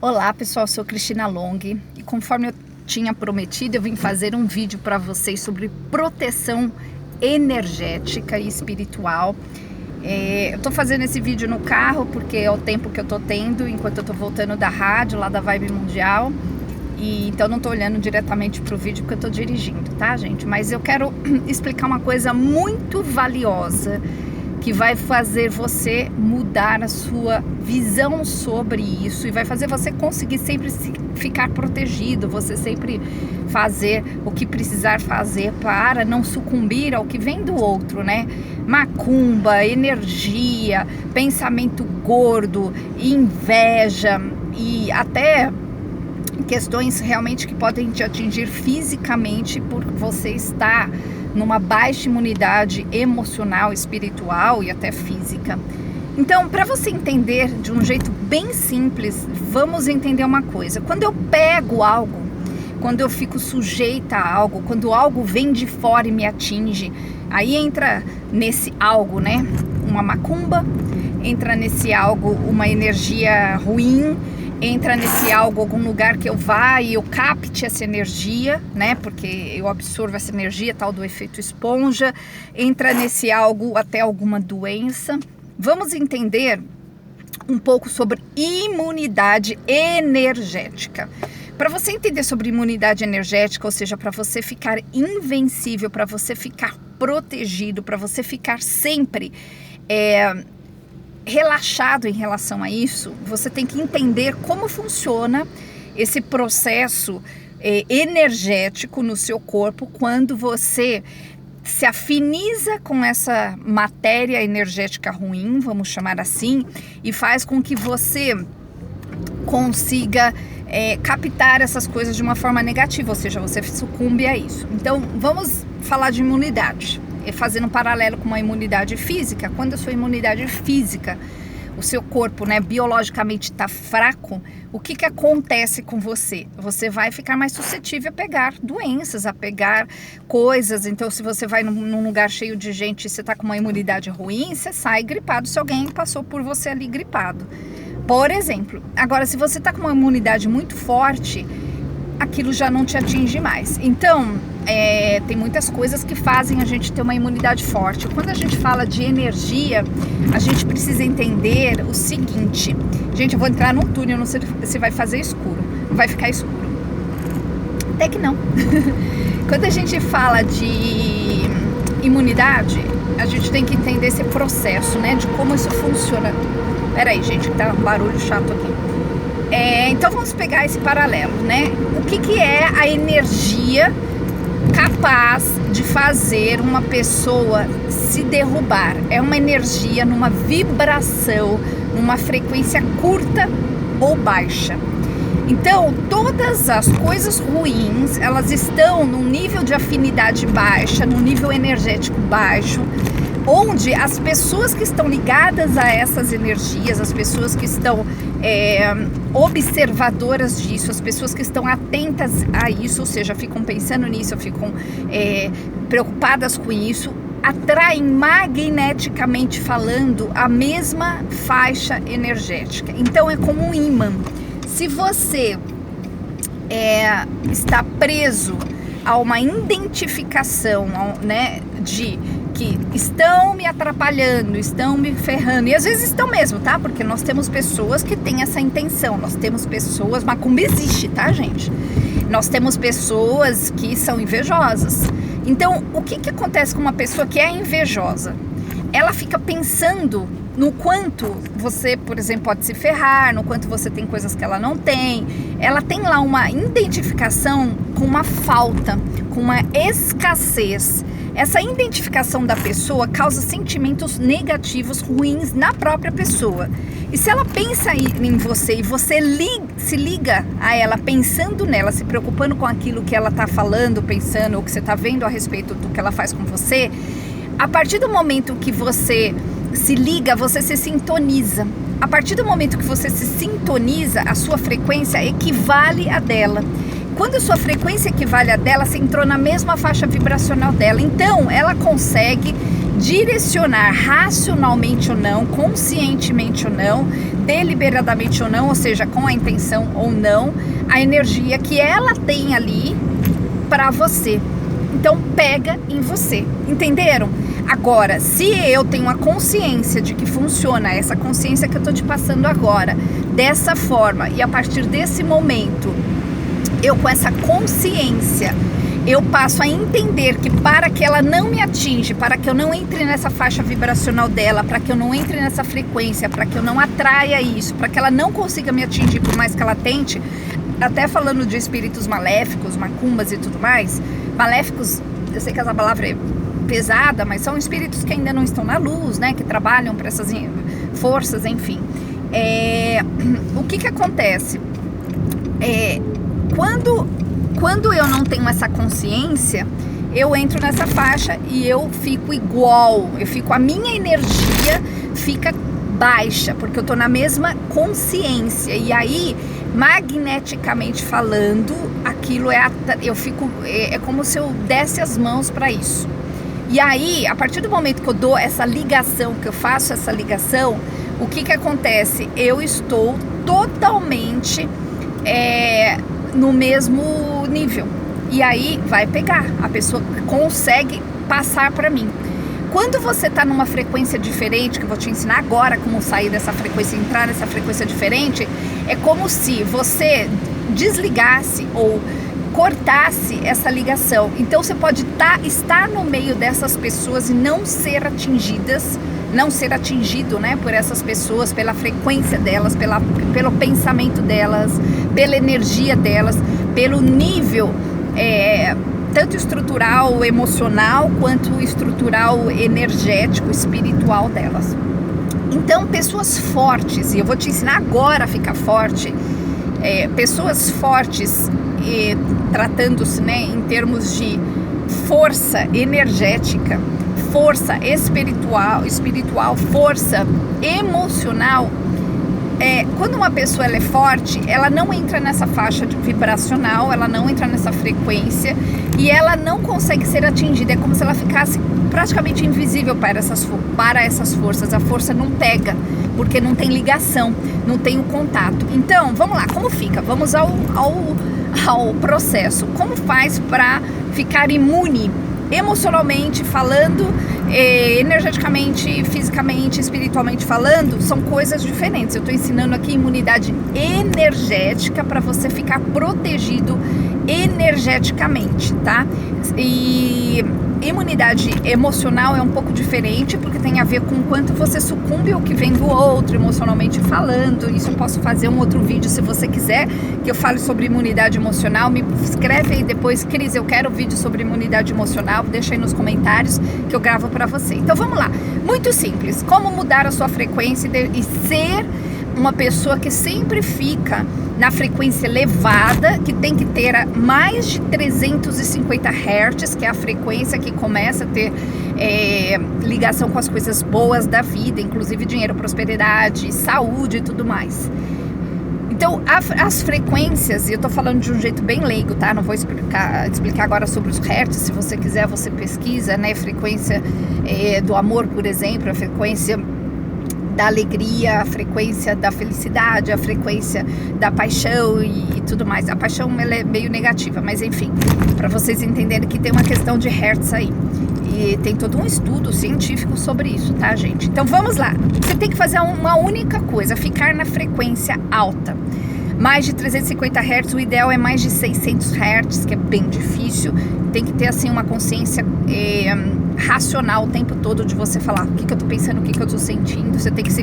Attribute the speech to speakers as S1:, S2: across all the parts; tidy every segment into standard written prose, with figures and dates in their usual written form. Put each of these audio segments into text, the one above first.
S1: Olá pessoal, sou Cristina Long e conforme eu tinha prometido, eu vim fazer um vídeo para vocês sobre proteção energética e espiritual. Eu tô fazendo esse vídeo no carro porque é o tempo que eu tô tendo enquanto eu tô voltando da rádio, lá da Vibe Mundial. E então não tô olhando diretamente pro vídeo porque eu tô dirigindo, tá, gente? Mas eu quero explicar uma coisa muito valiosa que vai fazer você mudar a sua visão sobre isso e vai fazer você conseguir sempre ficar protegido, você sempre fazer o que precisar fazer para não sucumbir ao que vem do outro, né? Macumba, energia, pensamento gordo, inveja e até questões realmente que podem te atingir fisicamente por você estar numa baixa imunidade emocional, espiritual e até física. Então, para você entender de um jeito bem simples, vamos entender uma coisa. Quando eu pego algo, quando eu fico sujeita a algo, quando algo vem de fora e me atinge, aí entra nesse algo, né? Uma macumba, entra nesse algo uma energia ruim, entra nesse algo, algum lugar que eu vá e eu capte essa energia, né? Porque eu absorvo essa energia, tal do efeito esponja. Entra nesse algo até alguma doença. Vamos entender um pouco sobre imunidade energética. Para você entender sobre imunidade energética, ou seja, para você ficar invencível, para você ficar protegido, para você ficar sempre relaxado em relação a isso, você tem que entender como funciona esse processo energético no seu corpo quando você se afiniza com essa matéria energética ruim, vamos chamar assim, e faz com que você consiga captar essas coisas de uma forma negativa, ou seja, você sucumbe a isso. Então, vamos falar de imunidade. Fazendo um paralelo com uma imunidade física, quando a sua imunidade física, o seu corpo, né, biologicamente está fraco, o que acontece com você? Você vai ficar mais suscetível a pegar doenças, a pegar coisas. Então, se você vai num lugar cheio de gente e você está com uma imunidade ruim, você sai gripado se alguém passou por você ali gripado. Por exemplo, agora se você está com uma imunidade muito forte, aquilo já não te atinge mais. Então, tem muitas coisas que fazem a gente ter uma imunidade forte. Quando a gente fala de energia, a gente precisa entender o seguinte. Gente, eu vou entrar num túnel, não sei se vai fazer escuro. Não vai ficar escuro. Até que não. Quando a gente fala de imunidade, a gente tem que entender esse processo, né? De como isso funciona. Peraí, gente, que tá um barulho chato aqui. Então vamos pegar esse paralelo, né? O que é a energia capaz de fazer uma pessoa se derrubar? É uma energia numa vibração, numa frequência curta ou baixa. Então, todas as coisas ruins, elas estão num nível de afinidade baixa, num nível energético baixo, onde as pessoas que estão ligadas a essas energias, as pessoas que estão observadoras disso, as pessoas que estão atentas a isso, ou seja, ficam pensando nisso, ficam preocupadas com isso, atraem magneticamente falando a mesma faixa energética. Então é como um ímã. Se você está preso a uma identificação, né, de que estão me atrapalhando, estão me ferrando, e às vezes estão mesmo, tá? Porque nós temos pessoas que têm essa intenção, nós temos pessoas, macumba existe, tá, gente? Nós temos pessoas que são invejosas. Então, o que acontece com uma pessoa que é invejosa? Ela fica pensando no quanto você, por exemplo, pode se ferrar, no quanto você tem coisas que ela não tem. Ela tem lá uma identificação com uma falta, com uma escassez. Essa identificação da pessoa causa sentimentos negativos, ruins na própria pessoa. E se ela pensa em você e você se liga a ela pensando nela, se preocupando com aquilo que ela está falando, pensando, ou que você está vendo a respeito do que ela faz com você, a partir do momento que você se liga, você se sintoniza. A partir do momento que você se sintoniza, a sua frequência equivale à dela. Quando a sua frequência equivale à dela, você entrou na mesma faixa vibracional dela. Então, ela consegue direcionar racionalmente ou não, conscientemente ou não, deliberadamente ou não, ou seja, com a intenção ou não, a energia que ela tem ali para você. Então pega em você, entenderam? Agora, se eu tenho a consciência de que funciona, essa consciência que eu tô te passando agora, dessa forma, e a partir desse momento, eu com essa consciência, eu passo a entender que para que ela não me atinge, para que eu não entre nessa faixa vibracional dela, para que eu não entre nessa frequência, para que eu não atraia isso, para que ela não consiga me atingir por mais que ela tente, até falando de espíritos maléficos, macumbas e tudo mais, maléficos, eu sei que essa palavra é pesada, mas são espíritos que ainda não estão na luz, né, que trabalham para essas forças, enfim. O que acontece? Quando eu não tenho essa consciência, eu entro nessa faixa e eu fico igual, a minha energia fica baixa, porque eu tô na mesma consciência, e aí, magneticamente falando, aquilo é como se eu desse as mãos para isso. E aí, a partir do momento que eu dou essa ligação, que eu faço essa ligação, o que acontece? Eu estou totalmente no mesmo nível. E aí vai pegar, a pessoa consegue passar para mim. Quando você está numa frequência diferente, que eu vou te ensinar agora como sair dessa frequência e entrar nessa frequência diferente, é como se você desligasse ou cortasse essa ligação. Então você pode estar no meio dessas pessoas e não ser atingido, né, por essas pessoas, pela frequência delas, pelo pensamento delas, pela energia delas, pelo nível tanto estrutural, emocional, quanto estrutural, energético, espiritual delas. Então, pessoas fortes, e eu vou te ensinar agora a ficar forte, pessoas fortes, tratando-se, né, em termos de força energética, força espiritual, força emocional. Quando uma pessoa ela é forte, ela não entra nessa faixa vibracional, ela não entra nessa frequência e ela não consegue ser atingida. É como se ela ficasse praticamente invisível para essas forças. A força não pega, porque não tem ligação, não tem o contato. Então, vamos lá, como fica? Vamos ao processo. Como faz para ficar imune emocionalmente falando, energeticamente, fisicamente, espiritualmente falando? São coisas diferentes. Eu estou ensinando aqui imunidade energética para você ficar protegido energeticamente, tá? E imunidade emocional é um pouco diferente, porque tem a ver com quanto você sucumbe ao que vem do outro, emocionalmente falando. Isso eu posso fazer um outro vídeo se você quiser, que eu fale sobre imunidade emocional. Me escreve aí depois, Cris, eu quero vídeo sobre imunidade emocional, deixa aí nos comentários que eu gravo para você. Então vamos lá, muito simples, como mudar a sua frequência e ser uma pessoa que sempre fica na frequência elevada, que tem que ter mais de 350 Hz, que é a frequência que começa a ter ligação com as coisas boas da vida, inclusive dinheiro, prosperidade, saúde e tudo mais. Então, as frequências, e eu tô falando de um jeito bem leigo, tá? Não vou explicar agora sobre os hertz. Se você quiser, você pesquisa, né? Frequência do amor, por exemplo, a frequência da alegria, a frequência da felicidade, a frequência da paixão e tudo mais. A paixão, ela é meio negativa, mas enfim, para vocês entenderem que tem uma questão de hertz aí. E tem todo um estudo científico sobre isso, tá, gente? Então vamos lá. Você tem que fazer uma única coisa, ficar na frequência alta. Mais de 350 Hz, o ideal é mais de 600 Hz, que é bem difícil. Tem que ter, assim, uma consciência racional o tempo todo de você falar o que eu tô pensando, o que eu tô sentindo. Você tem que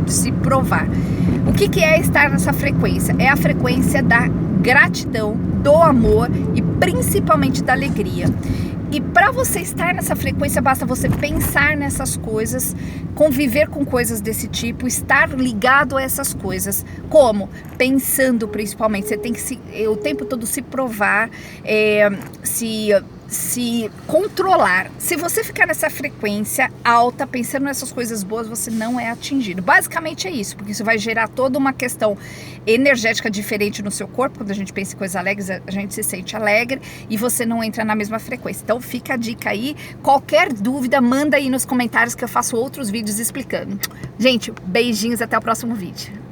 S1: se provar. O que é estar nessa frequência? É a frequência da gratidão, do amor e principalmente da alegria. E para você estar nessa frequência, basta você pensar nessas coisas, conviver com coisas desse tipo, estar ligado a essas coisas. Como? Principalmente. Você tem que o tempo todo se provar, se controlar. Se você ficar nessa frequência alta, pensando nessas coisas boas, você não é atingido. Basicamente é isso, porque isso vai gerar toda uma questão energética diferente no seu corpo. Quando a gente pensa em coisas alegres, a gente se sente alegre e você não entra na mesma frequência. Então fica a dica aí. Qualquer dúvida, manda aí nos comentários que eu faço outros vídeos explicando. Gente, beijinhos, até o próximo vídeo.